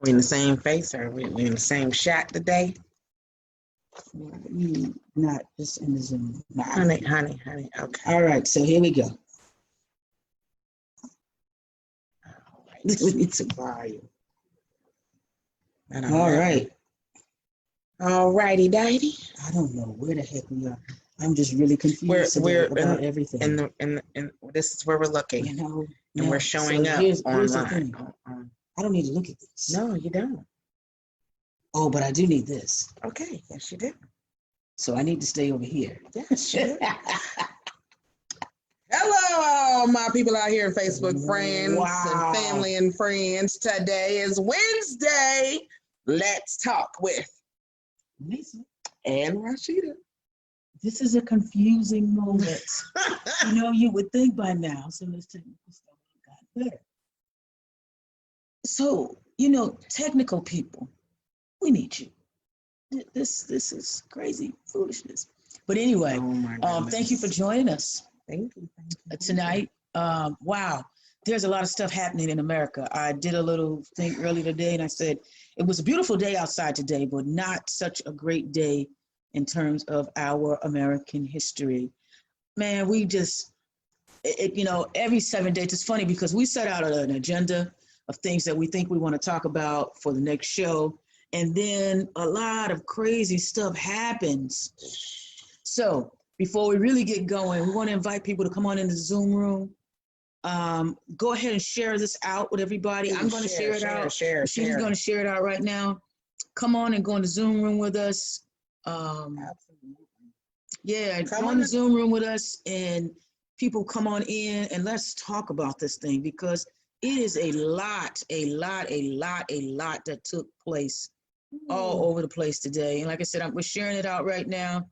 We in the same face, or we in the same shot today? We not just in the Zoom. Nah, Honey. Okay. All right, so here we go. We need to borrow you. All right. All righty, dighty. I don't know where the heck we are. I'm just really confused about everything. And this is where we're looking. You know, and we're showing up here's online. the thing. I don't need to look at this. No, you don't. Oh, but I do need this. Okay, yes, you do. So I need to stay over here. Yes, you do. Hello, my people out here, Facebook friends and family and friends. Today is Wednesday. Let's talk with Lisa and Rasheida. This is a confusing moment. You know, you would think by now some of this technical stuff got better. So, you know, technical people, we need you. This is crazy foolishness. But anyway, thank you for joining us. Thank you. Tonight. Wow, there's a lot of stuff happening in America. I did a little thing earlier today and I said, it was a beautiful day outside today, but not such a great day in terms of our American history. Man, we just, you know, every 7 days, it's funny because we set out an agenda of things that we think we want to talk about for the next show. And then a lot of crazy stuff happens. So before we really get going, we want to invite people to come on in the Zoom room. Go ahead and share this out with everybody. I'm going to share it out. She's going to share it out right now. Come on and go in the Zoom room with us. Yeah, go in the Zoom room with us and people come on in and let's talk about this thing because it is a lot that took place all over the place today. And like I said, we're sharing it out right now.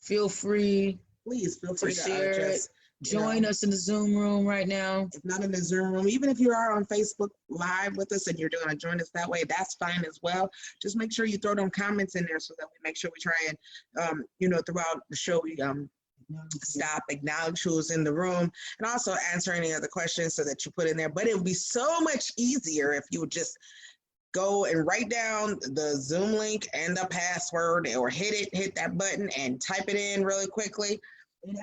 Feel free. Please feel free to share it. Join us in the Zoom room right now. If not in the Zoom room, even if you are on Facebook Live with us and you're going to join us that way, that's fine as well. Just make sure you throw them comments in there so that we make sure we try and, you know, throughout the show, we stop, acknowledge who's in the room, and also answer any other questions so that you put in there. But it would be so much easier if you would just go and write down the Zoom link and the password or hit that button and type it in really quickly.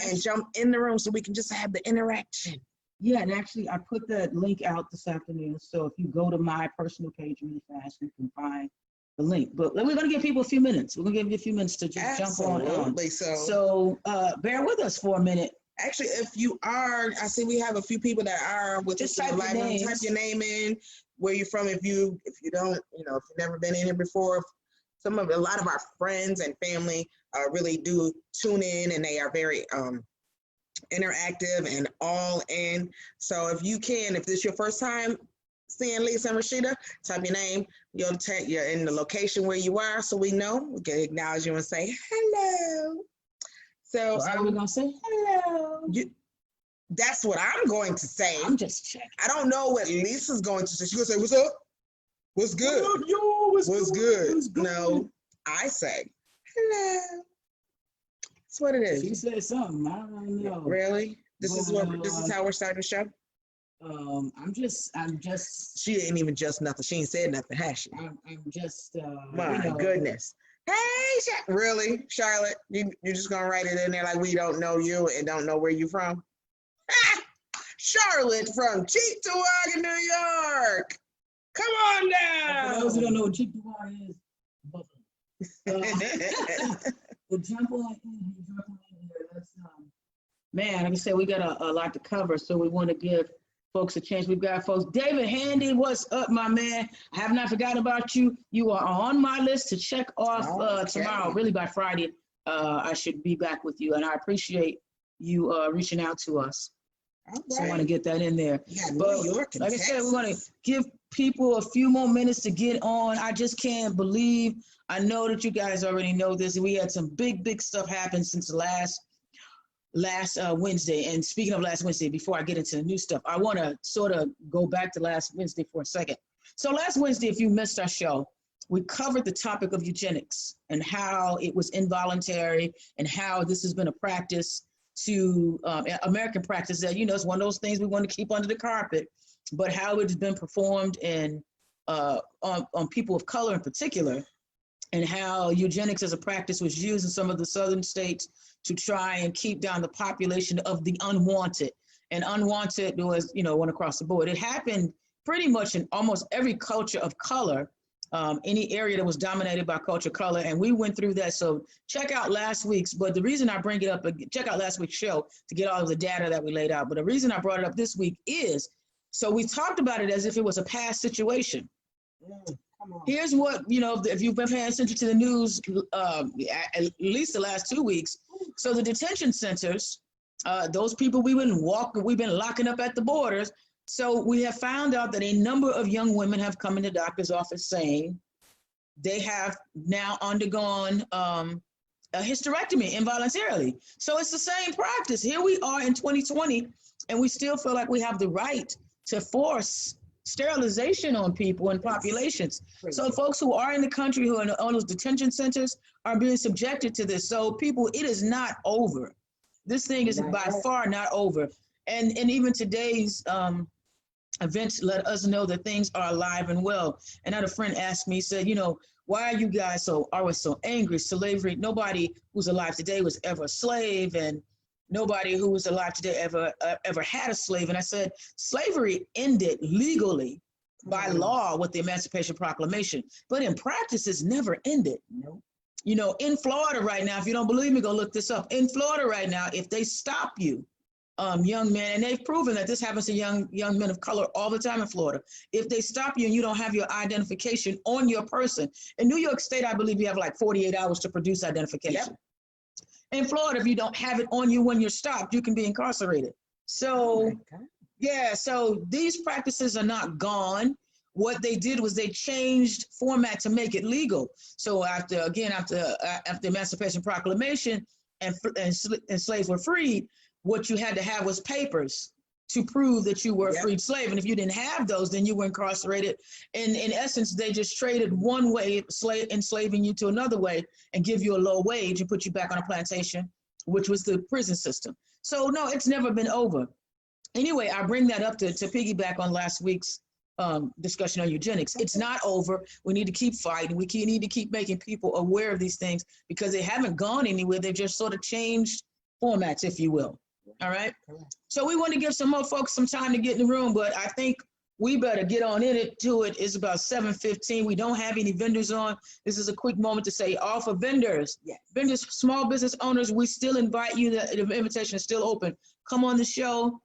And jump in the room so we can just have the interaction. Yeah, and actually I put that link out this afternoon. So if you go to my personal page really fast, you can find the link. But we're going to give people a few minutes. We're going to give you a few minutes to just jump on. Absolutely. So bear with us for a minute. Actually, if you are, I see we have a few people that are with us. Type your name in, where you're from. If you don't, you know, if you've never been in here before, a lot of our friends and family really do tune in, and they are very interactive and all in. So if you can, if this is your first time seeing Lisa and Rasheida, type your name, you're in the location where you are, so we know, we can acknowledge you and say hello. So is that what we're gonna say? Hello. That's what I'm going to say. I'm just checking. I don't know what Lisa's going to say. She's gonna say, "What's up? What's good? What's good?" No, I say hello. That's what it is. She said something. I don't know. Really? This is how we're starting the show. I'm just. She ain't even just nothing. She ain't said nothing, has she? I'm just. My goodness. Hey, really, Charlotte? You just gonna write it in there like we don't know you and don't know where you from? Charlotte from Cheektowaga, New York. Come on down. For those who don't know what Cheektowaga is, well, jump on in here. Let's, man, like I said, we got a lot to cover, so we want to give folks a chance. We've got folks. David Handy, what's up, my man? I have not forgotten about you. You are on my list to check off tomorrow. Really, by Friday, I should be back with you, and I appreciate you reaching out to us. Right. So I want to get that in there. Yeah, but like I said, we want to give people a few more minutes to get on. I just can't believe. I know that you guys already know this. We had some big stuff happen since last Wednesday. And speaking of last Wednesday, before I get into the new stuff, I want to sort of go back to last Wednesday for a second. So last Wednesday, if you missed our show, we covered the topic of eugenics and how it was involuntary and how this has been a practice to American practice that, you know, it's one of those things we want to keep under the carpet. but how it has been performed in on people of color in particular, and how eugenics as a practice was used in some of the southern states to try and keep down the population of the unwanted. And unwanted was, went across the board. It happened pretty much in almost every culture of color, any area that was dominated by culture color. And we went through that. So check out last week's, but the reason I bring it up, check out last week's show to get all of the data that we laid out. But the reason I brought it up this week is, so we talked about it as if it was a past situation. Here's what, if you've been paying attention to the news, at least the last 2 weeks. So the detention centers, those people we've been locking up at the borders. So we have found out that a number of young women have come in the doctor's office saying they have now undergone a hysterectomy involuntarily. So it's the same practice. Here we are in 2020, and we still feel like we have the right to force sterilization on people and populations. So folks who are in the country, who are on those detention centers, are being subjected to this. So people, it is not over. This thing is by far not over. And even today's events let us know that things are alive and well. And I had a friend ask me, said, why are you guys always so angry? Slavery, nobody who's alive today was ever a slave, and nobody who was alive today ever had a slave. And I said, slavery ended legally by law with the Emancipation Proclamation, but in practice, it's never ended. Nope. In Florida right now, if you don't believe me, go look this up. In Florida right now, if they stop you, young men, and they've proven that this happens to young men of color all the time in Florida. If they stop you and you don't have your identification on your person, in New York State, I believe you have like 48 hours to produce identification. Yep. In Florida, if you don't have it on you when you're stopped, you can be incarcerated. So, so these practices are not gone. What they did was they changed format to make it legal. So after Emancipation Proclamation and slaves were freed, what you had to have was papers to prove that you were a freed slave. And if you didn't have those, then you were incarcerated. And in essence, they just traded one way, enslaving you to another way, and give you a low wage and put you back on a plantation, which was the prison system. So no, it's never been over. Anyway, I bring that up to piggyback on last week's discussion on eugenics. It's not over. We need to keep fighting. We need to keep making people aware of these things, because they haven't gone anywhere. They've just sort of changed formats, if you will. All right. So we want to give some more folks some time to get in the room, but I think we better get on into it. It's about 7:15. We don't have any vendors on. This is a quick moment to say, all for vendors, vendors, small business owners, we still invite you. The invitation is still open. Come on the show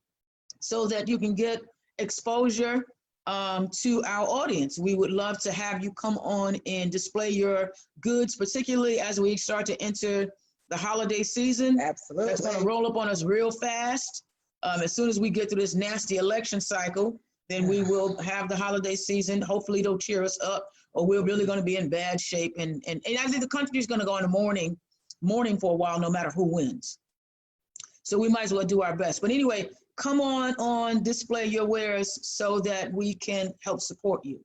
so that you can get exposure to our audience. We would love to have you come on and display your goods, particularly as we start to enter the holiday season. Absolutely. That's going to roll up on us real fast. As soon as we get through this nasty election cycle, then we will have the holiday season. Hopefully it'll cheer us up, or we're really going to be in bad shape. And I think the country is going to go into mourning for a while, no matter who wins. So we might as well do our best. But anyway, come on, display your wares so that we can help support you.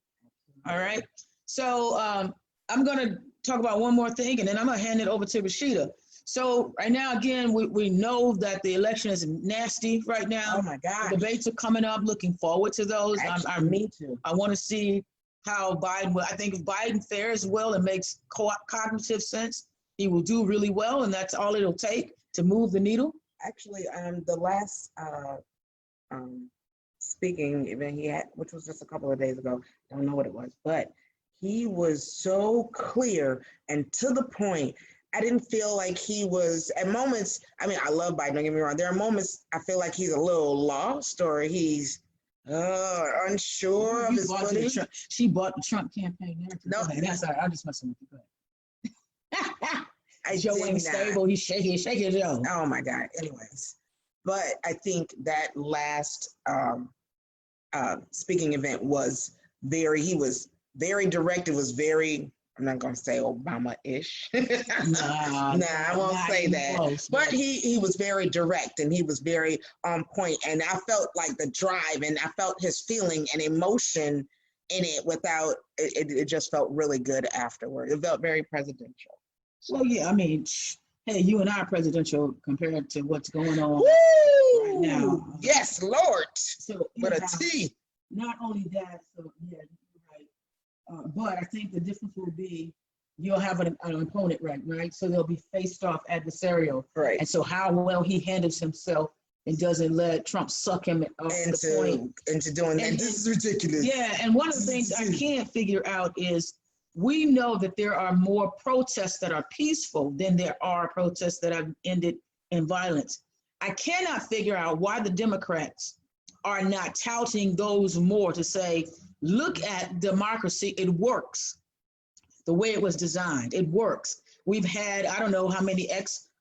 All right. So I'm going to talk about one more thing, and then I'm going to hand it over to Rasheida. So right now, again, we know that the election is nasty right now. Oh my God. The debates are coming up. Looking forward to those. Actually, me too. I want to see how Biden will. I think if Biden fares well and makes cognitive sense, he will do really well, and that's all it'll take to move the needle. Actually, the last speaking event he had, which was just a couple of days ago, don't know what it was, but he was so clear and to the point. I didn't feel like he was, at moments, I mean, I love Biden, don't get me wrong. There are moments I feel like he's a little lost, or he's unsure of his footing. She bought the Trump campaign narrative. No, that's all right. I'm just messing with you. Joe ain't stable. He's shaky Joe. Oh my God. Anyways, but I think that last speaking event was he was very direct. It was very, I'm not going to say Obama-ish. Nah, I won't say that. Close, but he was very direct, and he was very on point. And I felt like the drive, and I felt his feeling and emotion in it without, it just felt really good afterward. It felt very presidential. Well, yeah, I mean, hey, you and I are presidential compared to what's going on right now. Yes, Lord. So, with a T. not only that, so yeah, you're right. But I think the difference will be you'll have an opponent, right? So they'll be faced off adversarial. Right. And so how well he handles himself and doesn't let Trump suck him off the point. Into doing that. This is ridiculous. Yeah, and one of the things I can't figure out is we know that there are more protests that are peaceful than there are protests that have ended in violence. I cannot figure out why the Democrats are not touting those more to say, look at democracy, it works. The way it was designed, it works. We've had, I don't know how many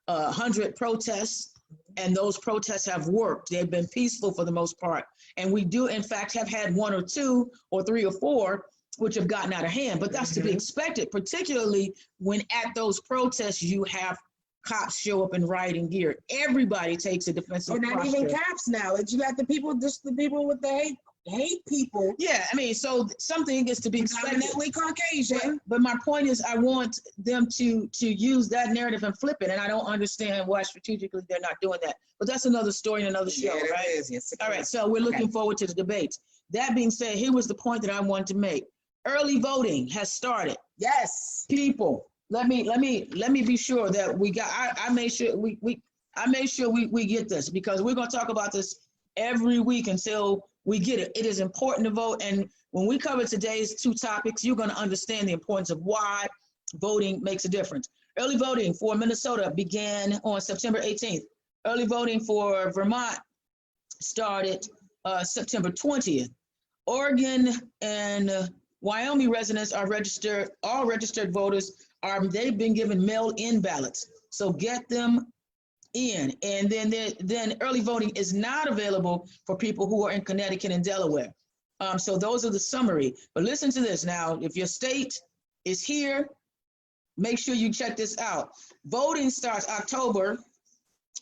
100 protests, and those protests have worked. They've been peaceful for the most part. And we do, in fact, have had 1 or 2 or 3 or 4 which have gotten out of hand, but that's to be expected, particularly when at those protests you have cops show up in riot gear. Everybody takes a defensive posture. Not even cops now. You got the people, just the people with the hate people. Yeah, I mean, so something gets to be expected. Predominantly Caucasian. But my point is, I want them to use that narrative and flip it, and I don't understand why strategically they're not doing that. But that's another story in another show, right? It is, yes. All right, so we're looking forward to the debates. That being said, here was the point that I wanted to make. Early voting has started. Yes. People, let me be sure that we got. I made sure we get this, because we're going to talk about this every week until we get it. It is important to vote, and when we cover today's 2 topics, you're going to understand the importance of why voting makes a difference. Early voting for Minnesota began on September 18th. Early voting for Vermont started September 20th. Oregon and Wyoming residents are registered. All registered voters they've been given mail-in ballots, so get them in. And then early voting is not available for people who are in Connecticut and Delaware. So those are the summary. But listen to this now. If your state is here, make sure you check this out. Voting starts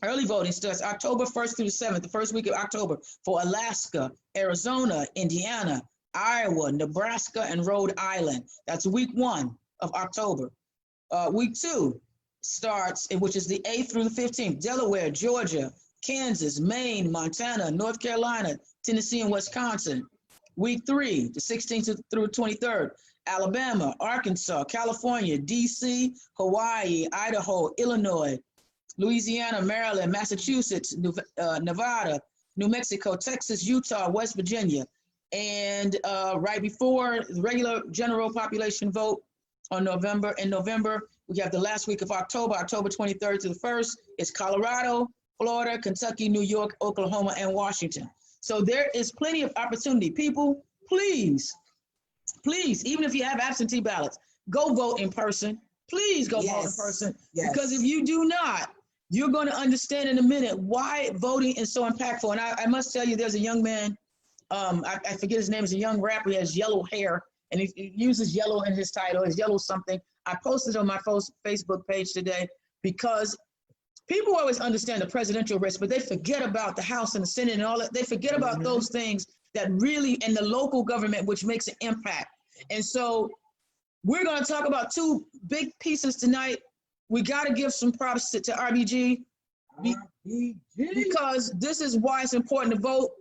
early voting starts October 1st through the 7th, the first week of October, for Alaska, Arizona, Indiana, Iowa, Nebraska, and Rhode Island. That's week 1 of October. Week 2 starts, which is the 8th through the 15th, Delaware, Georgia, Kansas, Maine, Montana, North Carolina, Tennessee, and Wisconsin. Week 3, the 16th through the 23rd, Alabama, Arkansas, California, DC, Hawaii, Idaho, Illinois, Louisiana, Maryland, Massachusetts, Nevada, New Mexico, Texas, Utah, West Virginia. And right before the regular general population vote in November, we have the last week of October 23rd to the 1st. It's Colorado, Florida, Kentucky, New York, Oklahoma, and Washington. So there is plenty of opportunity. People, please, even if you have absentee ballots, go vote in person. Please go vote in person. Yes. Because if you do not, you're going to understand in a minute why voting is so impactful. And I must tell you, there's a young man, I forget his name, is a young rapper. He has yellow hair, and he uses yellow in his title. It's yellow something. I posted on my Facebook page today, because people always understand the presidential race, but they forget about the House and the Senate and all that. They forget about those things that really, and the local government, which makes an impact. And so we're going to talk about 2 big pieces tonight. We got to give some props to RBG, because this is why it's important to vote.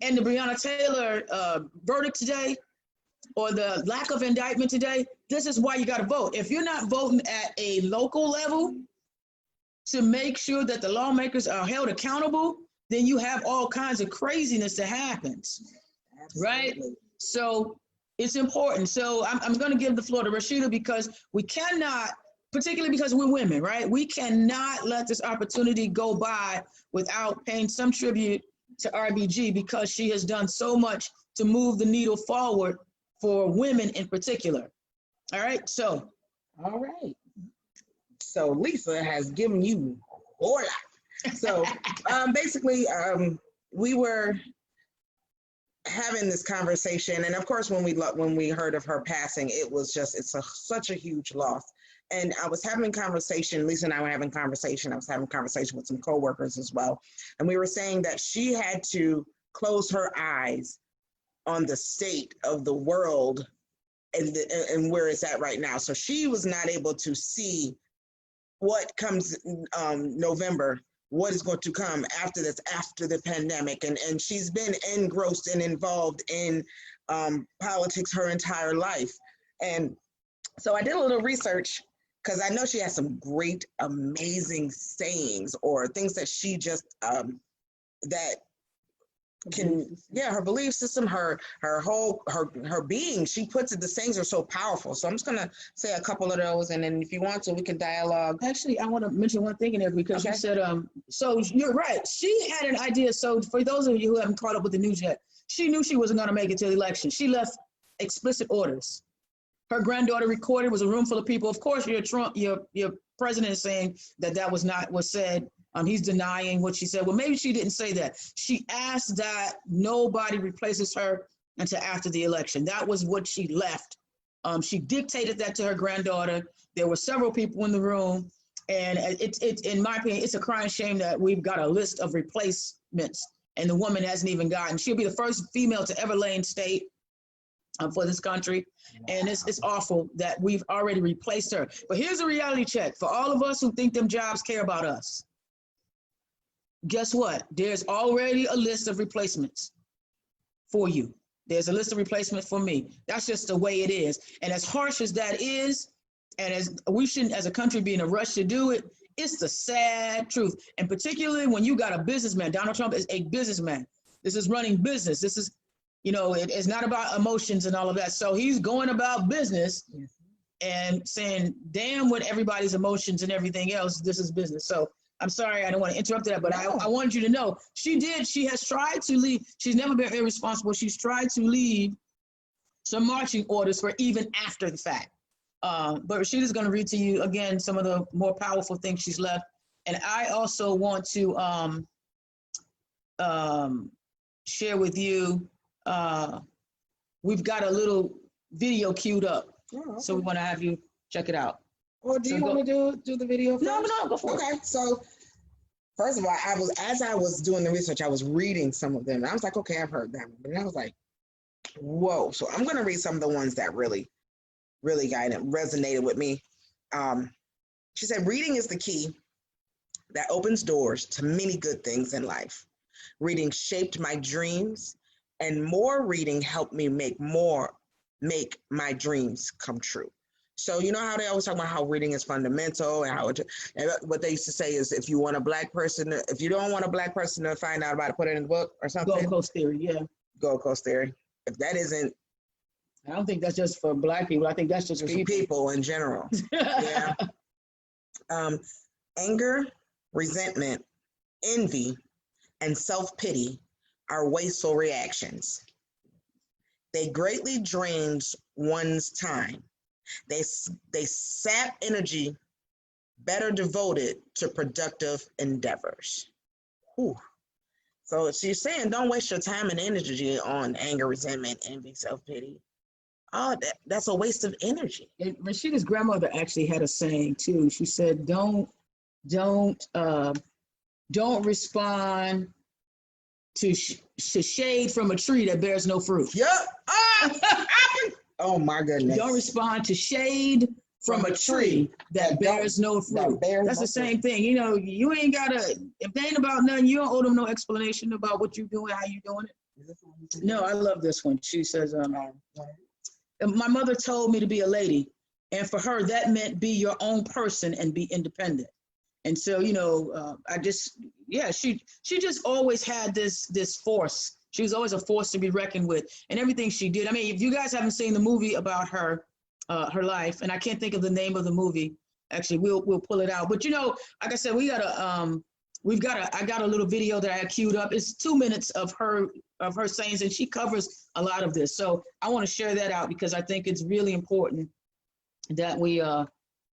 And the Breonna Taylor verdict today, or the lack of indictment today, this is why you got to vote. If you're not voting at a local level to make sure that the lawmakers are held accountable, then you have all kinds of craziness that happens. Absolutely. Right? So it's important. So I'm going to give the floor to Rasheida, because we cannot, particularly because we're women, right? We cannot let this opportunity go by without paying some tribute to RBG, because she has done so much to move the needle forward for women in particular. All right, so. All right. So Lisa has given you a whole lot. So basically, we were having this conversation, and of course, when we heard of her passing, it was just, such a huge loss. And I was having conversation, Lisa and I were having conversation. I was having conversation with some coworkers as well. And we were saying that she had to close her eyes on the state of the world and where it's at right now. So she was not able to see what comes November what is going to come after this, after the pandemic. And she's been engrossed and involved in politics her entire life. And so I did a little research because I know she has some great, amazing sayings or things that she just, that can, yeah, her belief system, her whole, her being, she puts it, the sayings are so powerful. So I'm just gonna say a couple of those, and then if you want to, we can dialogue. Actually, I want to mention one thing in there because you said, so you're right. She had an idea. So for those of you who haven't caught up with the news yet, she knew she wasn't going to make it to the election. She left explicit orders. Her granddaughter recorded, was a room full of people. Of course, your president is saying that was not what said. He's denying what she said. Well, maybe she didn't say that. She asked that nobody replaces her until after the election. That was what she left. She dictated that to her granddaughter. There were several people in the room, and it's in my opinion, it's a crying shame that we've got a list of replacements, and the woman hasn't even gotten. She'll be the first female to ever lay in state for this country, and it's awful that we've already replaced her. But here's a reality check for all of us who think them jobs care about us. Guess what? There's already a list of replacements for you. There's a list of replacements for me. That's just the way it is. And as harsh as that is, and as we shouldn't as a country be in a rush to do it, it's the sad truth. And particularly when you got a businessman, Donald Trump is a businessman. This is running business. This is, it's not about emotions and all of that. So he's going about business and saying, damn what everybody's emotions and everything else, this is business. So I'm sorry, I don't want to interrupt that, but I wanted you to know, she has tried to leave. She's never been irresponsible. She's tried to leave some marching orders for even after the fact. But Rasheeda's going to read to you again some of the more powerful things she's left. And I also want to share with you, we've got a little video queued up. Oh, okay. So we want to have you check it out. Well, do you want to do the video first? No, go for it. Okay, so first of all, as I was doing the research, I was reading some of them. And I was like, okay, I've heard them. And I was like, whoa. So I'm going to read some of the ones that really resonated with me. She said, reading is the key that opens doors to many good things in life. Reading shaped my dreams, and more reading helped me make my dreams come true. So you know how they always talk about how reading is fundamental, and what they used to say is if you don't want a black person to find out about it, put it in the book or something. Gold Coast theory, yeah. Gold Coast theory. If that isn't, I don't think that's just for black people. I think that's just for people in general. Yeah. Anger, resentment, envy, and self-pity are wasteful reactions. They greatly drain one's time. They sap energy better devoted to productive endeavors. Whew. So she's saying, don't waste your time and energy on anger, resentment, envy, self-pity. Oh, that's a waste of energy. And Rasheeda's grandmother actually had a saying too. She said, don't respond to shade from a tree that bears no fruit. Yep. Oh my goodness. Don't respond to shade from a tree that bears no fruit. That's the same thing. You ain't gotta, if they ain't about nothing, you don't owe them no explanation about what you're doing, how you doing it. No, I love this one. She says, my mother told me to be a lady, and for her, that meant be your own person and be independent. And so, she just always had this force. She was always a force to be reckoned with, and everything she did. I mean, if you guys haven't seen the movie about her life, and I can't think of the name of the movie. Actually, we'll pull it out. But like I said, I got a little video that I queued up. It's 2 minutes of her sayings, and she covers a lot of this. So I want to share that out because I think it's really important that we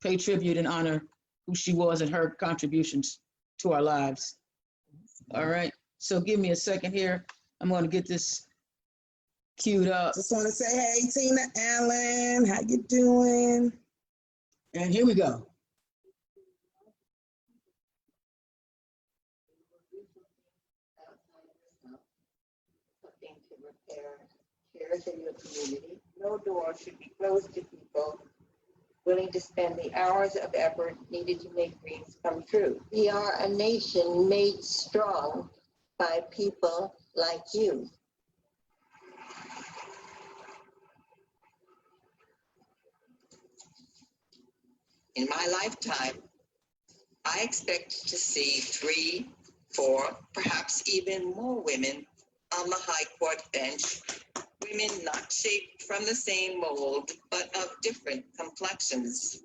pay tribute and honor who she was and her contributions to our lives. All right. So give me a second here. I'm going to get this queued up. Just want to say, hey, Tina Allen, how you doing? And here we go. Something to repair cares in your community. No door should be closed to people willing to spend the hours of effort needed to make dreams come true. We are a nation made strong by people like you. In my lifetime, I expect to see 3, 4, perhaps even more women on the High Court bench, women not shaped from the same mold, but of different complexions.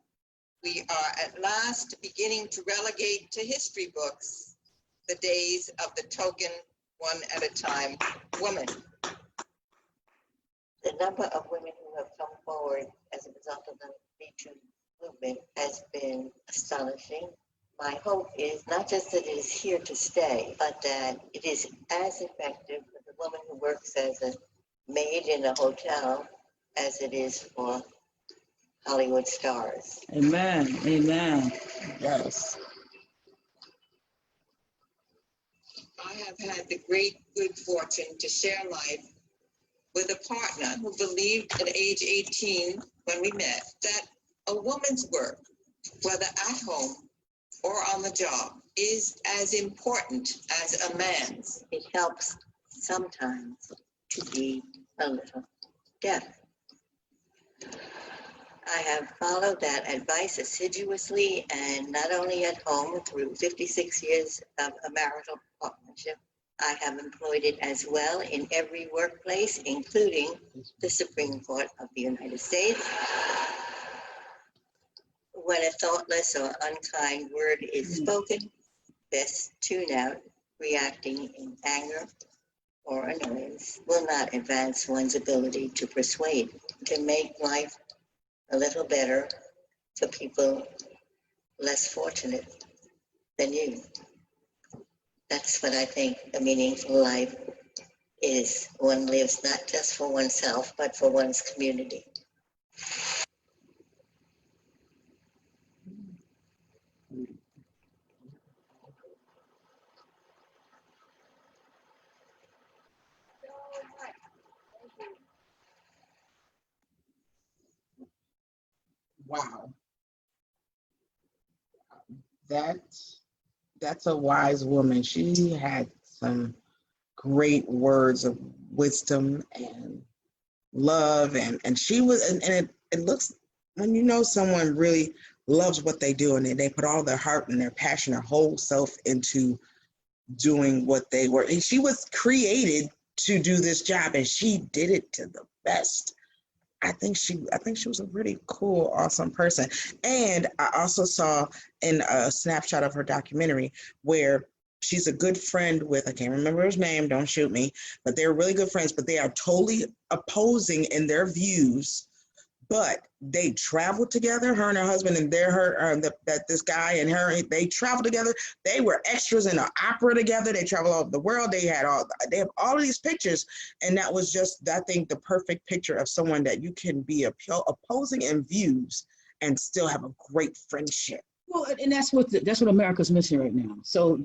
We are at last beginning to relegate to history books the days of the token, one at a time woman. The number of women who have come forward as a result of the Me Too movement has been astonishing. My hope is not just that it is here to stay, but that it is as effective for the woman who works as a maid in a hotel as it is for Hollywood stars. Amen. Amen. Yes. I have had the great good fortune to share life with a partner who believed at age 18 when we met that a woman's work, whether at home or on the job, is as important as a man's. It helps sometimes to be a little deaf. I have followed that advice assiduously, and not only at home through 56 years of a marital partnership, I have employed it as well in every workplace, including the Supreme Court of the United States. When a thoughtless or unkind word is spoken, best tune out. Reacting in anger or annoyance will not advance one's ability to persuade, to make life a little better for people less fortunate than you. That's what I think a meaningful life is. One lives not just for oneself, but for one's community. Wow. That's a wise woman. She had some great words of wisdom and love, and she was, and it looks, when you know someone really loves what they do and they put all their heart and their passion, their whole self into doing what they were. And she was created to do this job, and she did it to the best. I think she was a really cool, awesome person. And I also saw in a snapshot of her documentary where she's a good friend with, I can't remember his name, don't shoot me, but they're really good friends, but they are totally opposing in their views, but they traveled together, her and her husband, and this guy and her, they traveled together. They were extras in an opera together. They traveled all over the world. They have all of these pictures, and that was just, I think, the perfect picture of someone that you can be opposing in views and still have a great friendship. Well, and that's what America's missing right now. So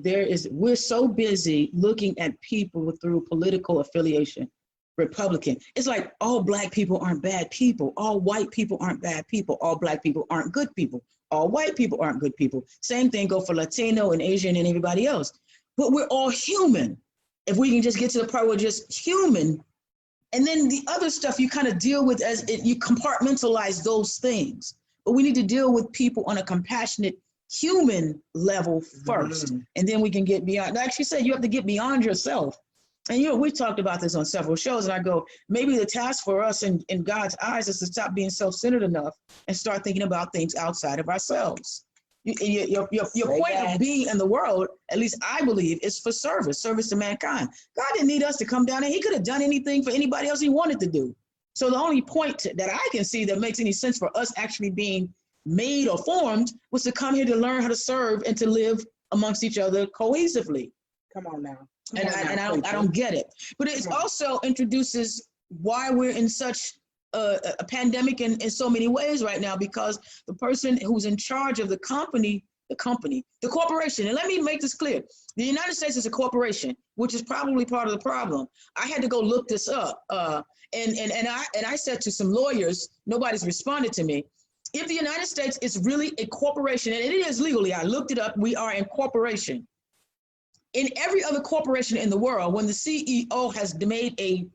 we're so busy looking at people through political affiliation. Republican. It's like all Black people aren't bad people. All white people aren't bad people. All Black people aren't good people. All white people aren't good people. Same thing go for Latino and Asian and everybody else. But we're all human. If we can just get to the part where we're just human, and then the other stuff you kind of deal with you compartmentalize those things. But we need to deal with people on a compassionate human level first, and then we can get beyond. Like she said, you have to get beyond yourself. And we talked about this on several shows, and I go, maybe the task for us in God's eyes is to stop being self-centered enough and start thinking about things outside of ourselves. Your point of being in the world, at least I believe, is for service to mankind. God didn't need us to come down, and he could have done anything for anybody else he wanted to do. So the only point that I can see that makes any sense for us actually being made or formed was to come here to learn how to serve and to live amongst each other cohesively. Come on now. I don't get it. But it also introduces why we're in such a pandemic in so many ways right now, because the person who's in charge of the corporation, and let me make this clear, the United States is a corporation, which is probably part of the problem. I had to go look this up, and I said to some lawyers, nobody's responded to me. if the United States is really a corporation, and it is legally, I looked it up, we are a corporation. In every other corporation in the world, when the CEO has made a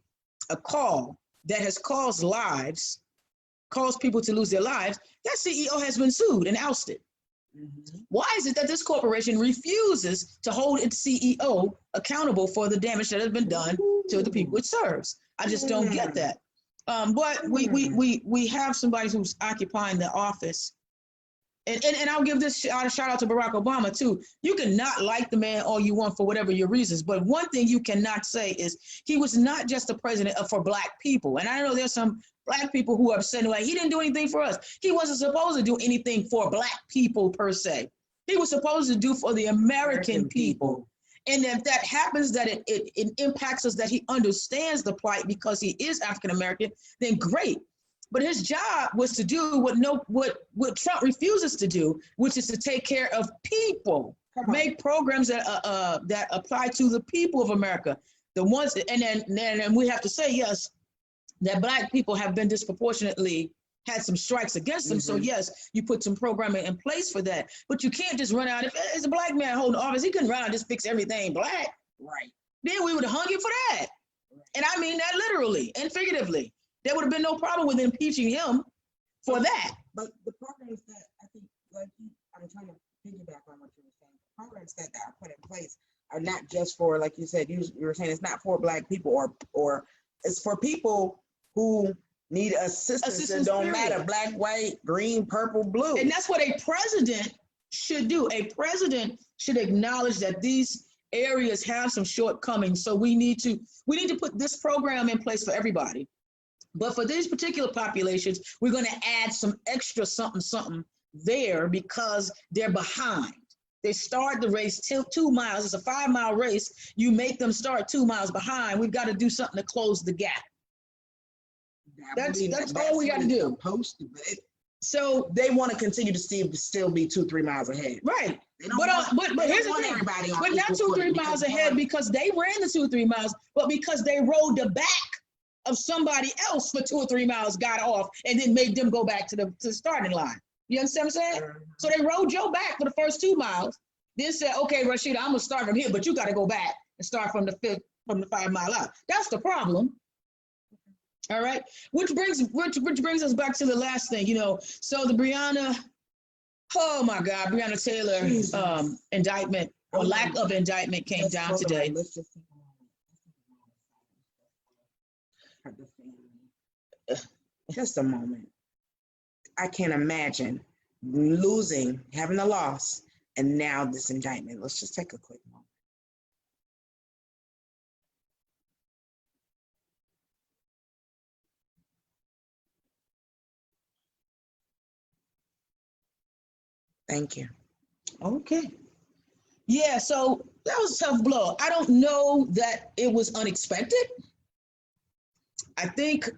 call that has caused people to lose their lives, that CEO has been sued and ousted. Why is it that this corporation refuses to hold its CEO accountable for the damage that has been done to the people it serves? I just don't get that. But we have somebody who's occupying the office. And I'll give this shout out to Barack Obama too. You can not like the man all you want for whatever your reasons, but one thing you cannot say is he was not just a president for Black people. And I know there's some Black people who are upset like he didn't do anything for us. He wasn't supposed to do anything for Black people per se. He was supposed to do for the American people. And if that happens, that it impacts us, that he understands the plight because he is African American, then great. But his job was to do what Trump refuses to do, which is to take care of people, make programs that apply to the people of America. The ones, and then we have to say, yes, that Black people have been disproportionately had some strikes against them. So yes, you put some programming in place for that. But you can't just run out. If it's a Black man holding office, he couldn't run out and just fix everything Black. Right. Then we would have hung him for that. And I mean that literally and figuratively. There would have been no problem with impeaching him for that. But the programs that I think, I'm trying to piggyback on what you were saying. The programs that are put in place are not just for, like you said, you were saying it's not for Black people or it's for people who need assistance. It don't matter, Black, white, green, purple, blue. And that's what a president should do. A president should acknowledge that these areas have some shortcomings. So we need to put this program in place for everybody. But for these particular populations, we're going to add some extra something there because they're behind. They start the race till 2 miles. It's a 5-mile race. You make them start 2 miles behind. We've got to do something to close the gap. That's all we got to do. So they want to continue to still be 2-3 miles ahead. Right. But here's the thing. But not 2-3 miles ahead because they ran the 2-3 miles, but because they rode the back of somebody else for 2 or 3 miles, got off, and then made them go back to the starting line. You understand what I'm saying? So they rode Joe back for the first 2 miles, then said, okay, Rasheida, I'm gonna start from here, but you gotta go back and start from the 5 mile out. That's the problem. All right, which brings us back to the last thing, so the Breona Taylor indictment or lack of indictment came down today. Just a moment. I can't imagine having a loss, and now this indictment. Let's just take a quick moment. Thank you. Okay. Yeah, so that was a tough blow. I don't know that it was unexpected. I think,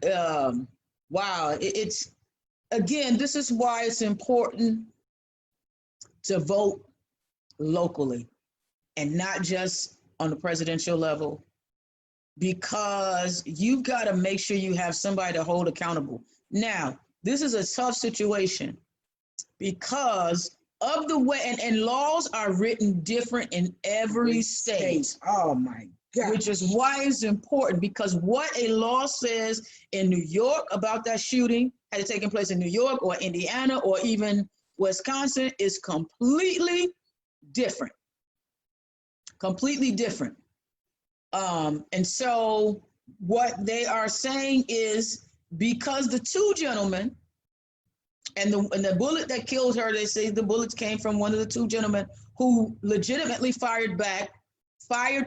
wow, it's, again, this is why it's important to vote locally and not just on the presidential level, because you've got to make sure you have somebody to hold accountable. Now, this is a tough situation because of the way, and laws are written different in every state. Oh my God. Which is why it's important, because what a law says in New York about that shooting, had it taken place in New York or Indiana or even Wisconsin, is completely different. Completely different. And so what they are saying is, because the two gentlemen and the bullet that killed her, they say the bullets came from one of the two gentlemen who legitimately fired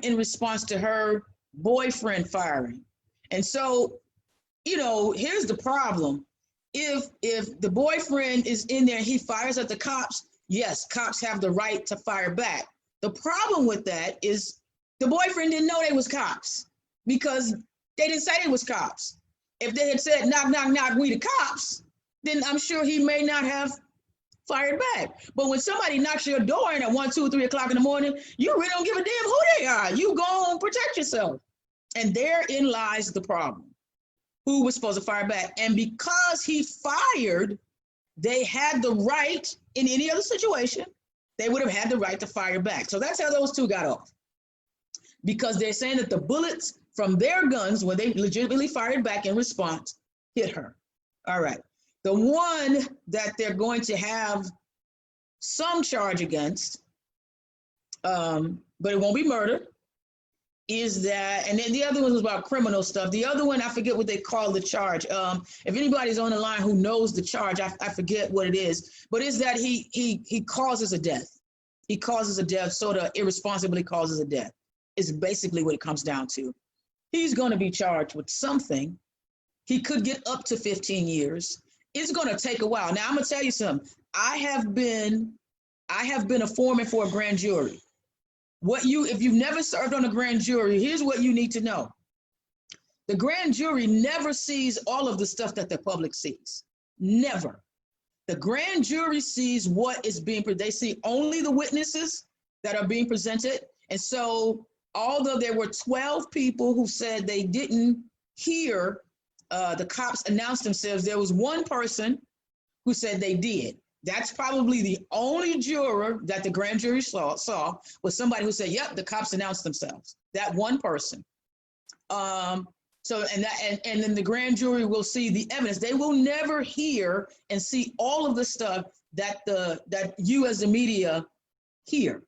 in response to her boyfriend firing. And so, here's the problem. If the boyfriend is in there, he fires at the cops, yes, cops have the right to fire back. The problem with that is the boyfriend didn't know they was cops because they didn't say they was cops. If they had said, knock, knock, knock, we the cops, then I'm sure he may not have fired back. But when somebody knocks your door in at 1, 2, 3 o'clock in the morning, you really don't give a damn who they are. You go and protect yourself. And therein lies the problem. Who was supposed to fire back? And because he fired they had the right in any other situation, they would have had the right to fire back. So that's how those two got off. Because they're saying that the bullets from their guns, when they legitimately fired back in response, hit her. All right. The one that they're going to have some charge against, but it won't be murder, is that, and then the other one was about criminal stuff. The other one, I forget what they call the charge. If anybody's on the line who knows the charge, I forget what it is, but is that he causes a death. He causes a death, sort of irresponsibly causes a death, is basically what it comes down to. He's going to be charged with something. He could get up to 15 years. It's going to take a while. Now, I'm going to tell you something. I have been a foreman for a grand jury. If you've never served on a grand jury, here's what you need to know. The grand jury never sees all of the stuff that the public sees. Never. The grand jury sees what is being, they see only the witnesses that are being presented. And so, although there were 12 people who said they didn't hear the cops announce themselves, there was one person who said they did. That's probably the only juror that the grand jury saw was somebody who said, yep, the cops announced themselves. That one person. And then the grand jury will see the evidence. They will never hear and see all of the stuff that you as the media hear.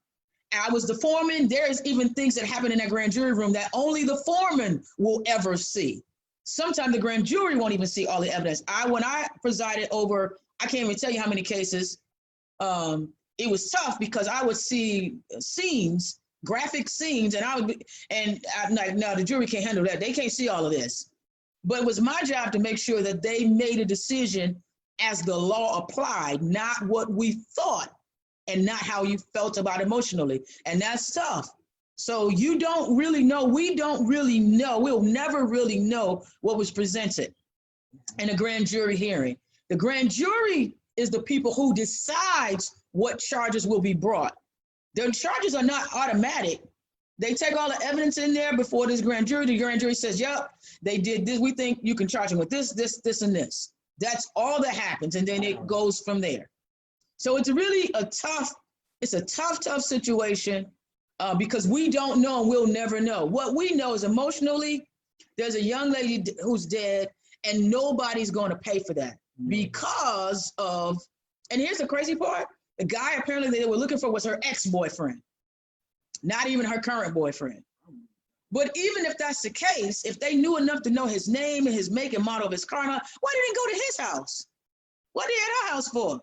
I was the foreman. There's even things that happen in that grand jury room that only the foreman will ever see. Sometimes the grand jury won't even see all the evidence. When I presided over, I can't even tell you how many cases, it was tough because I would see scenes, graphic scenes, and I'm like, no, the jury can't handle that. They can't see all of this. But it was my job to make sure that they made a decision as the law applied, not what we thought and not how you felt about emotionally. And that's tough. So you don't really know, we don't really know, we'll never really know what was presented in a grand jury hearing. The grand jury is the people who decides what charges will be brought. The charges are not automatic. They take all the evidence in there before this grand jury. The grand jury says, yep, they did this. We think you can charge them with this, this, and this. That's all that happens. And then it goes from there. So it's really a tough situation because we don't know and we'll never know. What we know is emotionally, there's a young lady who's dead and nobody's going to pay for that because of, and here's the crazy part, the guy apparently they were looking for was her ex-boyfriend, not even her current boyfriend. But even if that's the case, if they knew enough to know his name and his make and model of his car, why didn't he go to his house? What did he at her house for?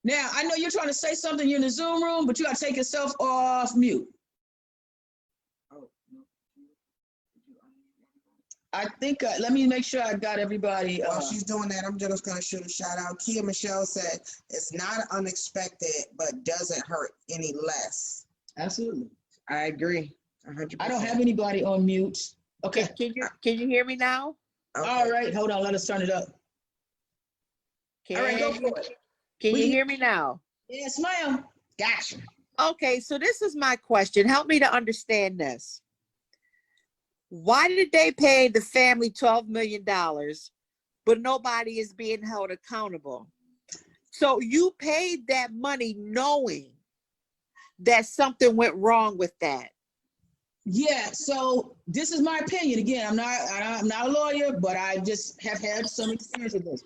Now, I know you're trying to say something, you're in the Zoom room, but you got to take yourself off mute. I think, let me make sure I got everybody. While she's doing that, I'm just going to shoot a shout out. Kia Michelle said, it's not unexpected, but doesn't hurt any less. Absolutely. I agree. 100%. I don't have anybody on mute. Okay. Can you hear me now? Okay. All right. Hold on. Let us turn it up. All right. Go for it. Can you hear me now? Yes, ma'am. Gotcha. Okay, so this is my question. Help me to understand this. Why did they pay the family $12 million, but nobody is being held accountable? So you paid that money knowing that something went wrong with that. Yeah, so this is my opinion. Again, I'm not a lawyer, but I just have had some experience with this.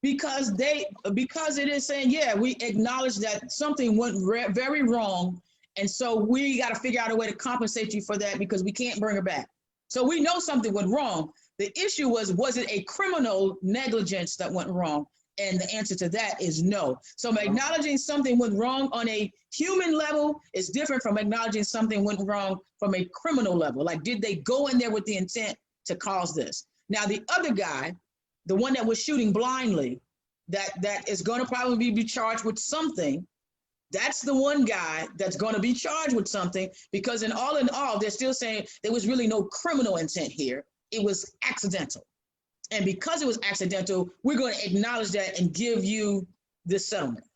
Because it is saying, yeah, we acknowledge that something went very wrong. And so we got to figure out a way to compensate you for that because we can't bring her back. So we know something went wrong. The issue was it a criminal negligence that went wrong? And the answer to that is no. So acknowledging something went wrong on a human level is different from acknowledging something went wrong from a criminal level. Like, did they go in there with the intent to cause this? Now, the other guy, the one that was shooting blindly, that is going to probably be charged with something. That's the one guy that's going to be charged with something because in all, they're still saying there was really no criminal intent here. It was accidental. And because it was accidental, we're going to acknowledge that and give you this settlement.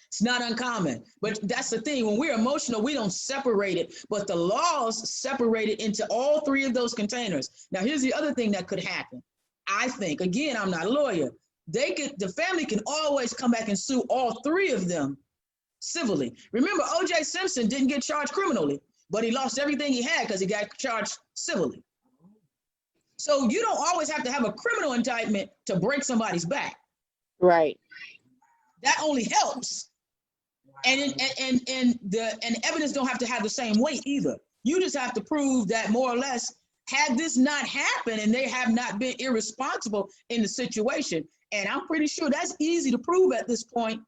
It's not uncommon, but that's the thing. When we're emotional, we don't separate it, but the laws separate it into all three of those containers. Now, here's the other thing that could happen. I think, again, I'm not a lawyer, the family can always come back and sue all three of them civilly. Remember, O.J. Simpson didn't get charged criminally, but he lost everything he had because he got charged civilly. So you don't always have to have a criminal indictment to break somebody's back. Right. That only helps. And the evidence don't have to have the same weight either. You just have to prove that more or less, had this not happened and they have not been irresponsible in the situation. And I'm pretty sure that's easy to prove at this point,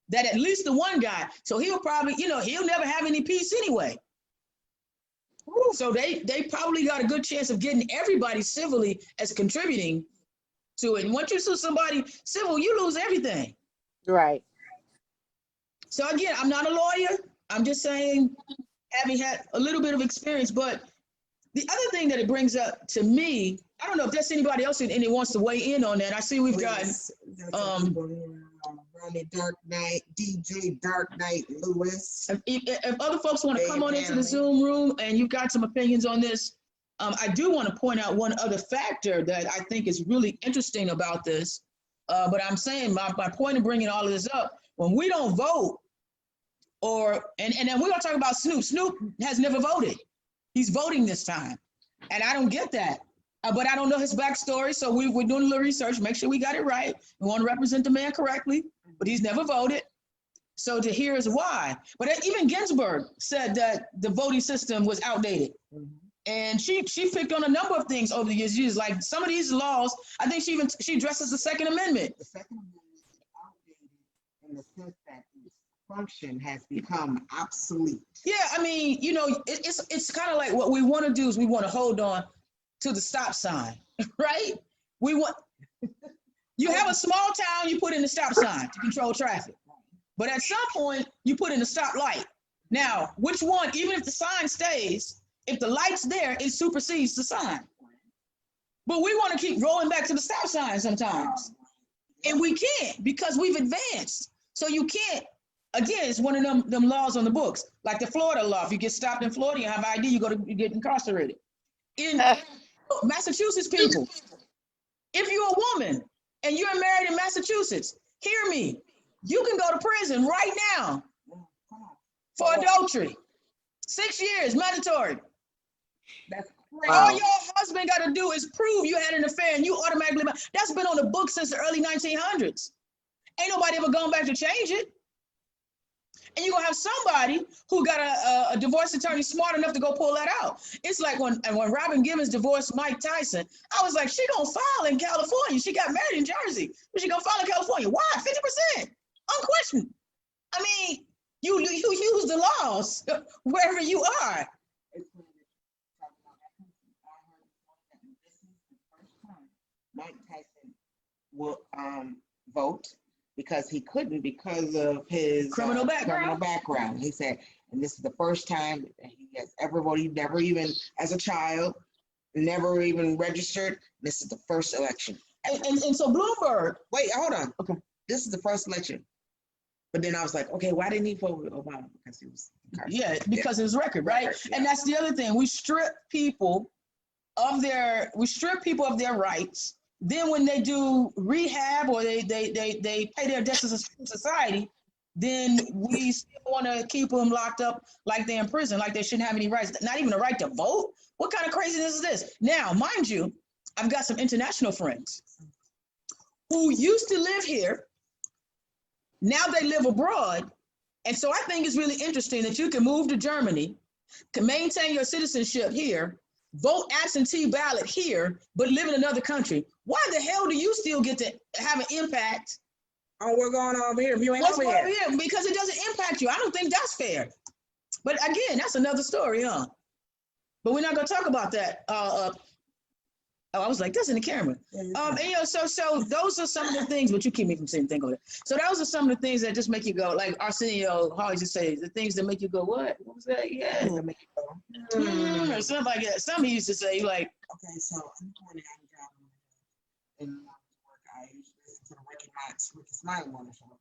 that at least the one guy, so he'll probably, he'll never have any peace anyway. So they probably got a good chance of getting everybody civilly as contributing to it. And once you sue somebody civil, you lose everything. Right. So again, I'm not a lawyer. I'm just saying, having had a little bit of experience, but the other thing that it brings up to me, I don't know if there's anybody else and wants to weigh in on that. I see we've got Dark Knight, DJ Dark Knight Lewis. If other folks want to come on into the Zoom room and you've got some opinions on this, I do want to point out one other factor that I think is really interesting about this. But I'm saying my point in bringing all of this up, when we don't vote, and then we're gonna talk about Snoop. Snoop has never voted. He's voting this time, and I don't get that. But I don't know his backstory, so we're doing a little research, make sure we got it right. We want to represent the man correctly, but he's never voted. So to hear is why. But even Ginsburg said that the voting system was outdated. And she picked on a number of things over the years. She's like, some of these laws, I think she addresses the Second Amendment. The Second Amendment is outdated in the sense that its function has become obsolete. Yeah, I mean, it's kind of like what we want to do is we want to hold on to the stop sign, right? You have a small town, you put in the stop sign to control traffic. But at some point, you put in a stop light. Now, which one, even if the sign stays, if the light's there, it supersedes the sign. But we want to keep rolling back to the stop sign sometimes. And we can't because we've advanced. So you can't, again, it's one of them laws on the books, like the Florida law. If you get stopped in Florida, you have ID, you get incarcerated. In Massachusetts, people, if you're a woman and you're married in Massachusetts, hear me, you can go to prison right now for adultery. 6 years, mandatory. That's crazy. All your husband got to do is prove you had an affair and you automatically, that's been on the book since the early 1900s. Ain't nobody ever gone back to change it. And you're gonna have somebody who got a divorce attorney smart enough to go pull that out. It's like when Robin Givens divorced Mike Tyson, I was like, she gonna file in California. She got married in Jersey, but she gonna file in California. Why? 50%, unquestioned. I mean, you use the laws wherever you are. Mike Tyson will vote because he couldn't because of his Criminal background. He said, and this is the first time that he has ever voted. He never even, as a child, never even registered. This is the first election. And so Bloomberg. Wait, hold on. Okay. This is the first election. But then I was like, okay, why didn't he vote with Obama? Because he was incarcerated. Yeah, because of his record, right? And that's the other thing. We strip people of their rights. Then when they do rehab or they pay their debts to society, then we still want to keep them locked up like they're in prison, like they shouldn't have any rights, not even a right to vote. What kind of craziness is this? Now, mind you, I've got some international friends who used to live here. Now they live abroad. And so I think it's really interesting that you can move to Germany, can maintain your citizenship here, vote absentee ballot here, but live in another country. Why the hell do you still get to have an impact on what's going on over here if you ain't over here? Because it doesn't impact you. I don't think that's fair. But again, that's another story, huh? But we're not gonna talk about that. I was like, that's in the camera. And so those are some of the things, but you keep me from saying thing over there. So those are some of the things that just make you go, like Arsenio Holly just say, the things that make you go, what? What was that? Yeah. That make you go. Or something like that. Some he used to say, like, okay, so I'm going to have a job and work. I usually listen to the Ricky Smiley Morning Show.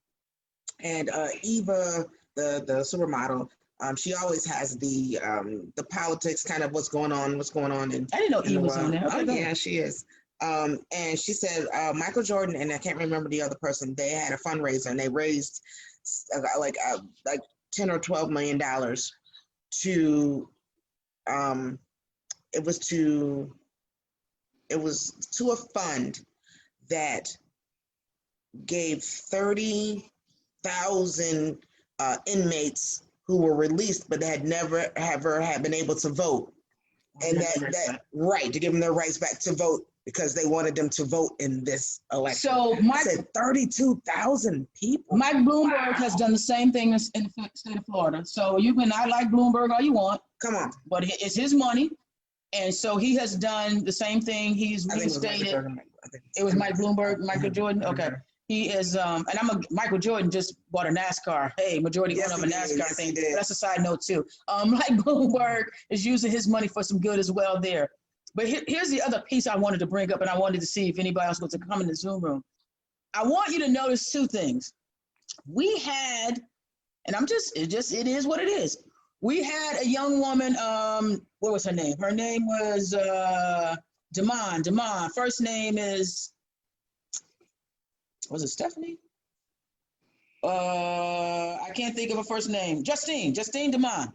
And Eva, the supermodel, she always has the politics, kind of what's going on. And I didn't know Eva was on there. Okay, yeah, she is. And she said Michael Jordan and I can't remember the other person. They had a fundraiser and they raised like 10 or 12 million dollars to it was to a fund that gave 30,000 inmates who were released but had never ever had been able to vote, and that right to give them their rights back to vote because they wanted them to vote in this election. So I said 32,000 people. Mike Bloomberg has done the same thing in the state of Florida. So you can not like Bloomberg all you want, Come on. but it's his money. And so he has done the same thing. He's reinstated. It was Mike Bloomberg, Michael Jordan. Okay. He is, and Michael Jordan just bought a NASCAR. Hey, majority owner of a NASCAR thing. That's a side note too. Mike Bloomberg is using his money for some good as well there. But here's the other piece I wanted to bring up, and I wanted to see if anybody else wants to come in the Zoom room. I want you to notice two things. We had, and it is what it is. We had a young woman, what was her name? Her name was Damon. First name is, was it Stephanie? I can't think of her first name. Justine Damon.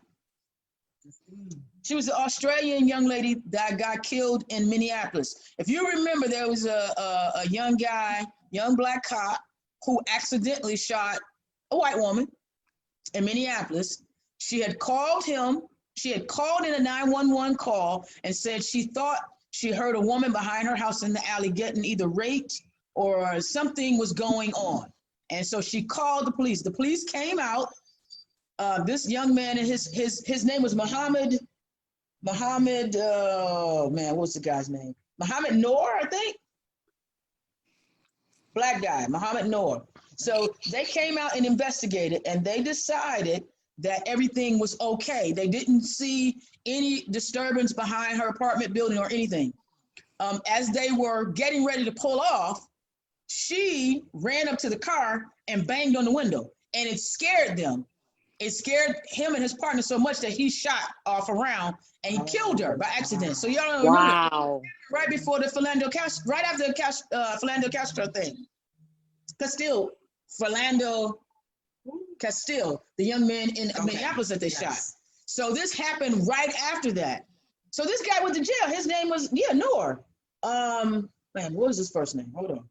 She was an Australian young lady that got killed in Minneapolis. If you remember, there was a young black cop who accidentally shot a white woman in Minneapolis. She had called him. She had called in a 911 call and said she thought she heard a woman behind her house in the alley getting either raped or something was going on. And so she called the police. The police came out. This young man, and his name was Muhammad, what's the guy's name? Muhammad Noor, I think. Black guy, Muhammad Noor. So they came out and investigated, and they decided that everything was okay. They didn't see any disturbance behind her apartment building or anything. As they were getting ready to pull off, she ran up to the car and banged on the window, and it scared them. It scared him and his partner so much that he shot off a round and he killed her by accident. So y'all don't remember, right before the Philando Castro thing. Philando Castile, the young man in Minneapolis that they shot. So this happened right after that. So this guy went to jail. His name was, Noor. Man, what was his first name? Hold on.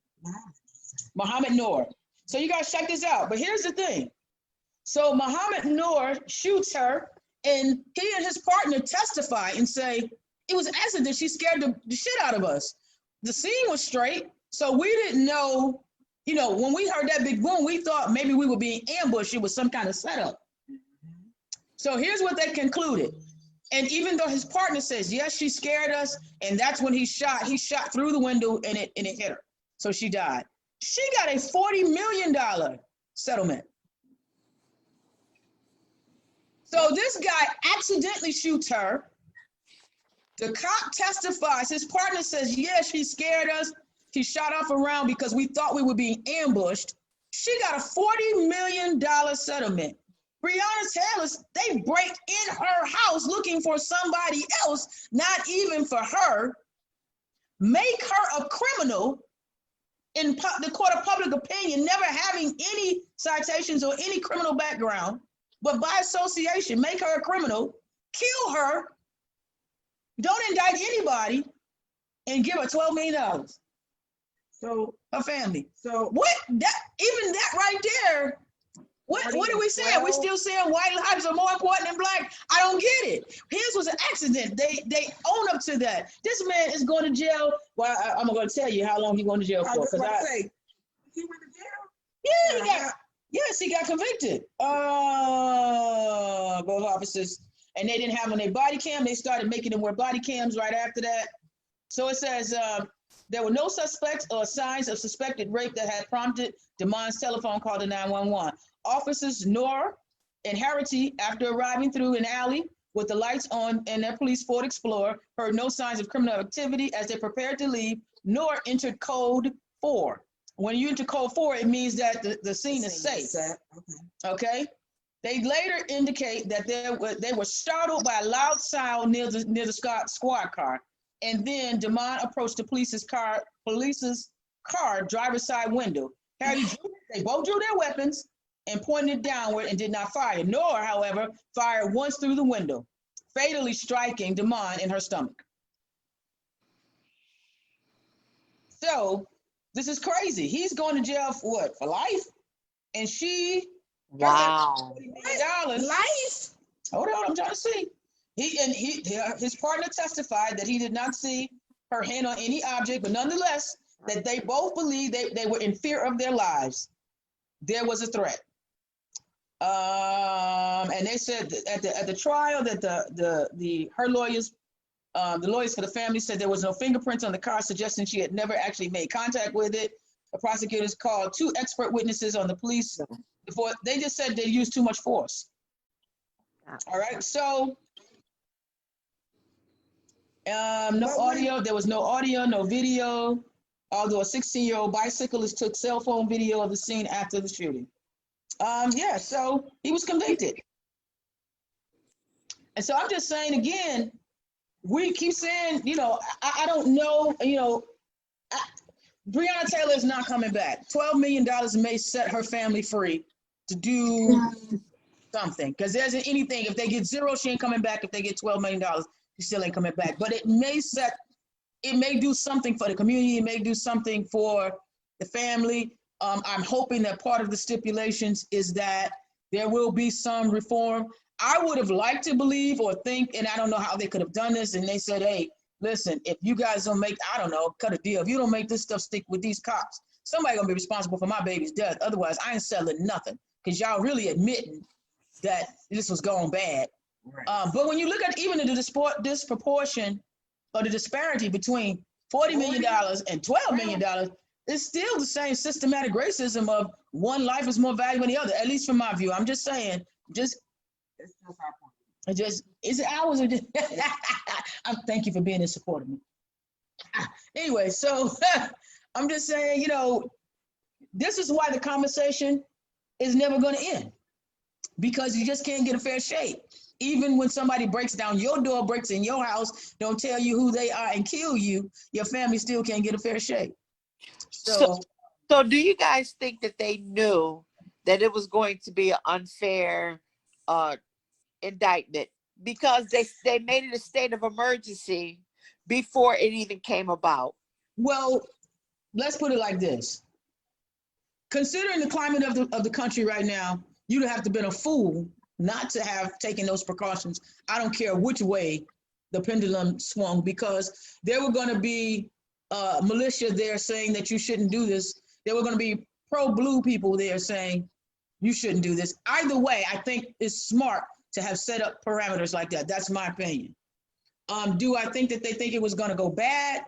Muhammad Noor. So you guys check this out. But here's the thing. So Muhammad Noor shoots her, and he and his partner testify and say, it was an accident. She scared the shit out of us. The scene was straight, so we didn't know, when we heard that big boom, we thought maybe we were being ambushed. It was some kind of setup. So here's what they concluded. And even though his partner says, yes, she scared us, and that's when he shot through the window and it hit her. So she died. She got a $40 million settlement. So this guy accidentally shoots her. The cop testifies. His partner says, yeah, she scared us. She shot off a round because we thought we were being ambushed. She got a $40 million settlement. Breonna Taylor's, they break in her house looking for somebody else, not even for her, make her a criminal in the court of public opinion, never having any citations or any criminal background, but by association, make her a criminal, kill her, don't indict anybody, and give her $12 million. So her family. So what? Even that right there. What are we saying? We're still saying white lives are more important than black. I don't get it. His was an accident. They own up to that. This man is going to jail. Well, I'm going to tell you how long he's going to jail for. He went to jail. Yeah, he got convicted. Both officers, and they didn't have on their body cam. They started making them wear body cams right after that. So it says there were no suspects or signs of suspected rape that had prompted Damon's telephone call to 911. Officers Noor and Harity, after arriving through an alley with the lights on and their police Ford Explorer, heard no signs of criminal activity. As they prepared to leave, Noor entered code 4. When you enter code 4, it means that the scene is safe. Okay. They later indicate that they were startled by a loud sound near the squad car. and then Damon approached the police's car driver's side window. They both drew their weapons and pointed it downward and did not fire, nor, however, fired once through the window, fatally striking Damon in her stomach. So this is crazy. He's going to jail for what? For life? And she Wow. $40 million. Life. Hold on, I'm trying to see. His partner testified that he did not see her hand on any object, but nonetheless, that they both believed they were in fear of their lives. There was a threat. And they said that at the trial that her lawyers, the lawyers for the family said there was no fingerprints on the car, suggesting she had never actually made contact with it. The prosecutors called 2 expert witnesses on the police before. They just said they used too much force. All right, so no audio. There was no audio, no video. Although a 16-year-old bicyclist took cell phone video of the scene after the shooting. Yeah, so he was convicted. And so I'm just saying again, we keep saying, I don't know, Breonna Taylor is not coming back. $12 million may set her family free to do something. Because there isn't anything, if they get 0, she ain't coming back. If they get $12 million, she still ain't coming back. But it may do something for the community. It may do something for the family. I'm hoping that part of the stipulations is that there will be some reform. I would have liked to believe or think, and I don't know how they could have done this, and they said, hey, listen, if you guys don't make, I don't know, cut a deal. If you don't make this stuff stick with these cops, somebody gonna be responsible for my baby's death. Otherwise, I ain't selling nothing, because y'all really admitting that this was going bad. Right. But when you look at even the disproportion or the disparity between $40 million and $12 million, it's still the same systematic racism of one life is more valuable than the other, at least from my view. I'm just saying, It's just our point. is it ours or just, thank you for being in support of me. Anyway, so I'm just saying, this is why the conversation is never going to end, because you just can't get a fair shake. Even when somebody breaks down your door, breaks in your house, don't tell you who they are and kill you, your family still can't get a fair shake. So do you guys think that they knew that it was going to be an unfair indictment, because they made it a state of emergency before it even came about? Well, let's put it like this. Considering the climate of the country right now, you'd have to been a fool not to have taken those precautions. I don't care which way the pendulum swung, because there were going to be militia there saying that you shouldn't do this. There were going to be pro-blue people there saying you shouldn't do this. Either way, I think it's smart to have set up parameters like that. That's my opinion. Do I think that they think it was going to go bad?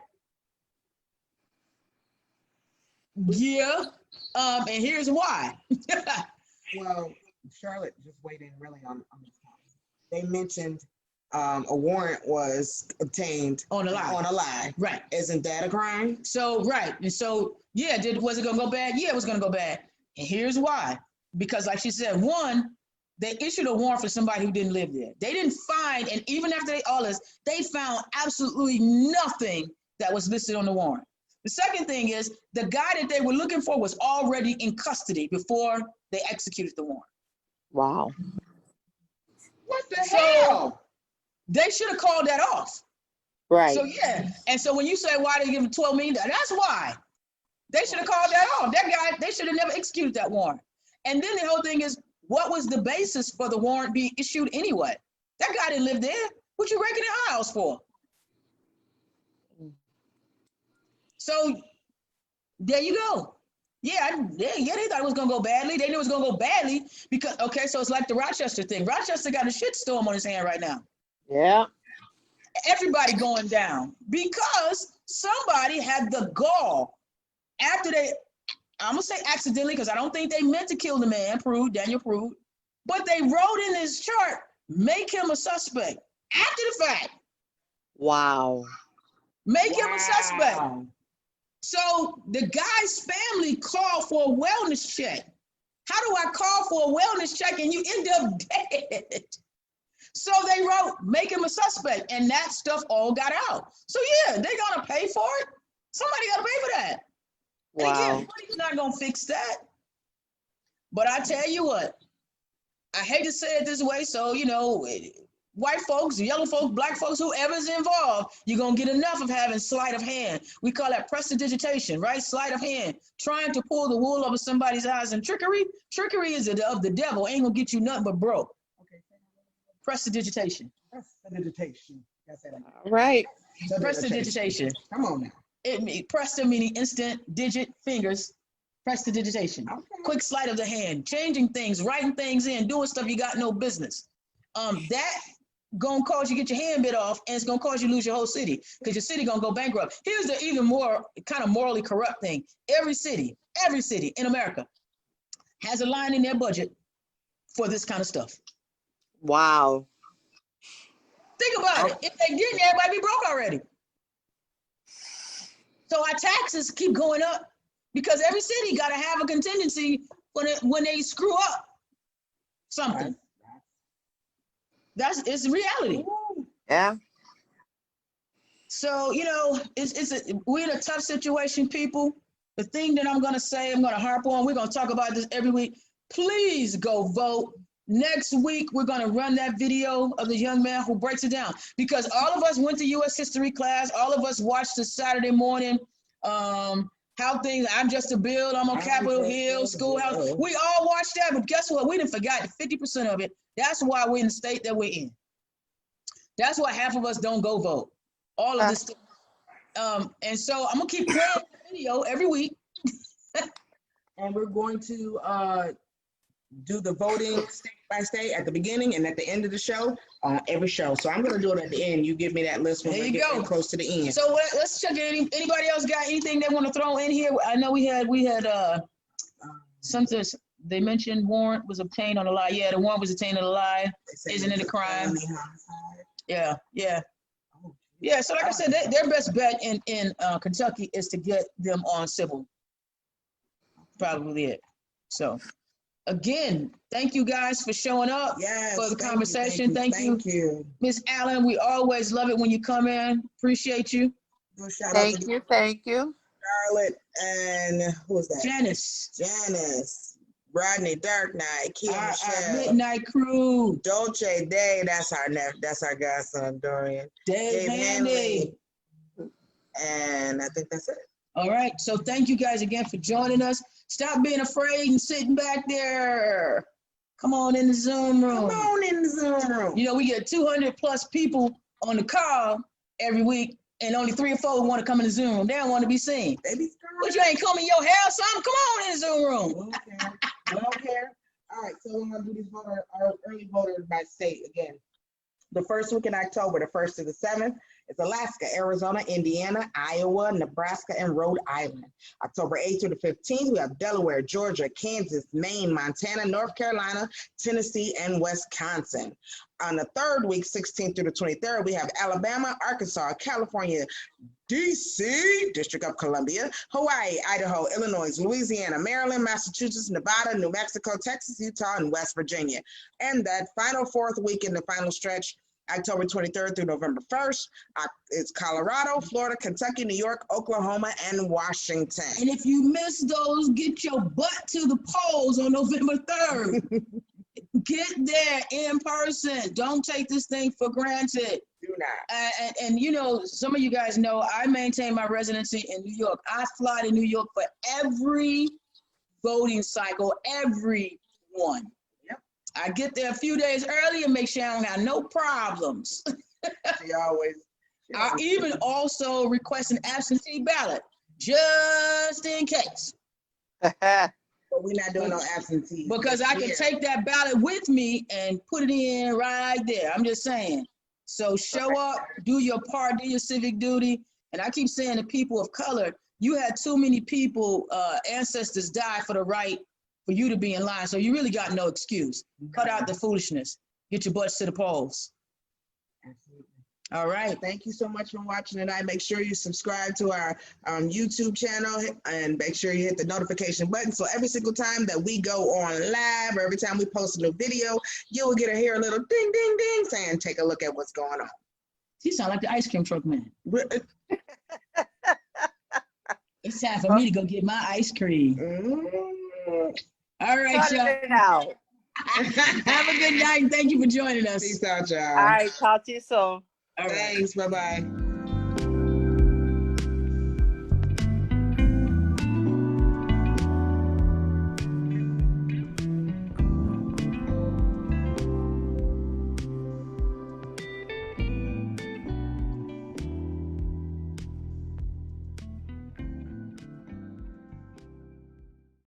Yeah. And here's why. Well, Charlotte just weighed in really on this topic. They mentioned a warrant was obtained On a lie. On a lie. Right. Isn't that a crime? So, right. And so, yeah, was it going to go bad? Yeah, it was going to go bad. And here's why. Because like she said, one, they issued a warrant for somebody who didn't live there. They didn't find, and even after all this, they found absolutely nothing that was listed on the warrant. The second thing is the guy that they were looking for was already in custody before they executed the warrant. Wow. What the hell? They should have called that off. Right. So yeah, and so when you say why they give him $12 million, that's why. They should have called that off. That guy, they should have never executed that warrant. And then the whole thing is, what was the basis for the warrant being issued anyway? That guy didn't live there. What you breaking the house for? So there you go. Yeah, they thought it was gonna go badly. They knew it was gonna go badly because, okay, so it's like the Rochester thing. Rochester got a shitstorm on his hand right now. Yeah. Everybody going down because somebody had the gall after I'm gonna say accidentally, because I don't think they meant to kill the man, Daniel Prude, but they wrote in his chart, make him a suspect after the fact. Wow. Make him a suspect. So the guy's family called for a wellness check. How do I call for a wellness check and you end up dead? So they wrote, make him a suspect, and that stuff all got out. So yeah, they're gonna pay for it. Somebody gotta pay for that. And again, money's not gonna fix that. But I tell you what, I hate to say it this way, so white folks, yellow folks, black folks, whoever's involved, you're going to get enough of having sleight of hand. We call that prestidigitation, right? Sleight of hand, trying to pull the wool over somebody's eyes. And trickery is of the devil. Ain't going to get you nothing but broke. Okay. Prestidigitation. Prestidigitation. That's it. All right. Prestidigitation. Come on now. Presta meaning instant, digit, fingers. Prestidigitation. Okay. Quick sleight of the hand, changing things, writing things in, doing stuff you got no business. That gonna cause you get your hand bit off, and it's gonna cause you lose your whole city because your city gonna go bankrupt. Here's the even more kind of morally corrupt thing. Every city in America has a line in their budget for this kind of stuff. Wow. Think about it. If they didn't, everybody be broke already. So our taxes keep going up because every city got to have a contingency when they screw up something. It's reality. Yeah. So, we're in a tough situation, people. The thing that I'm going to say, I'm going to harp on, we're going to talk about this every week. Please go vote. Next week, we're going to run that video of the young man who breaks it down. Because all of us went to U.S. history class. All of us watched the Saturday morning, I'm just a build, I'm on Capitol Hill, schoolhouse. We all watched that, but guess what? We didn't forget 50% of it. That's why we're in the state that we're in. That's why half of us don't go vote. All of this stuff. And so I'm gonna keep playing the video every week. And we're going to do the voting state by state at the beginning and at the end of the show, every show. So I'm gonna do it at the end. You give me that list when we get close to the end. So let's check it. Anybody else got anything they want to throw in here? I know we had something. They mentioned warrant was obtained on a lie. Yeah, the warrant was obtained on a lie. Isn't it a crime? Yeah. So like I said, their best bet in Kentucky is to get them on civil. Probably it. So again, thank you guys for showing up for the conversation. Thank you. Miss Allen, we always love it when you come in. Appreciate you. Thank you. Charlotte and who was that? Janice. Rodney, Dark Knight, our Midnight Crew. Dolce Day, that's our godson, Dorian. Dave Hanley. And I think that's it. All right. So thank you guys again for joining us. Stop being afraid and sitting back there. Come on in the Zoom room. We get 200 plus people on the call every week, and only 3 or 4 want to come in the Zoom room. They don't want to be seen. But you ain't combing your hair, son. Come on in the Zoom room. We don't care. All right, so we're gonna do these our early voters by state again. The first week in October, the 1st to the 7th, is Alaska, Arizona, Indiana, Iowa, Nebraska, and Rhode Island. October 8th through the 15th, we have Delaware, Georgia, Kansas, Maine, Montana, North Carolina, Tennessee, and Wisconsin. On the 3rd week, 16th through the 23rd, we have Alabama, Arkansas, California, DC, District of Columbia, Hawaii, Idaho, Illinois, Louisiana, Maryland, Massachusetts, Nevada, New Mexico, Texas, Utah, and West Virginia. And that final 4th week in the final stretch, October 23rd through November 1st, it's Colorado, Florida, Kentucky, New York, Oklahoma, and Washington. And if you miss those, get your butt to the polls on November 3rd. Get there in person. Don't take this thing for granted. Do not. And some of you guys know I maintain my residency in New York. I fly to New York for every voting cycle, every one. Yep. I get there a few days early and make sure I don't have no problems. She always. I even also request an absentee ballot just in case. But we're not doing no absentee. Because I can take that ballot with me and put it in right there. I'm just saying. So show up, do your part, do your civic duty. And I keep saying to people of color, you had too many people, ancestors die for the right for you to be in line. So you really got no excuse. Cut out the foolishness. Get your butts to the polls. Absolutely. All right. Thank you so much for watching tonight. Make sure you subscribe to our YouTube channel and make sure you hit the notification button. So every single time that we go on live or every time we post a new video, you will get to hear a little ding, ding, ding saying, take a look at what's going on. You sound like the ice cream truck man. It's time for me to go get my ice cream. All right, Cut y'all. it out. Have a good night. Thank you for joining us. Peace out, y'all. All right, talk to you soon. All right. Thanks. Bye-bye.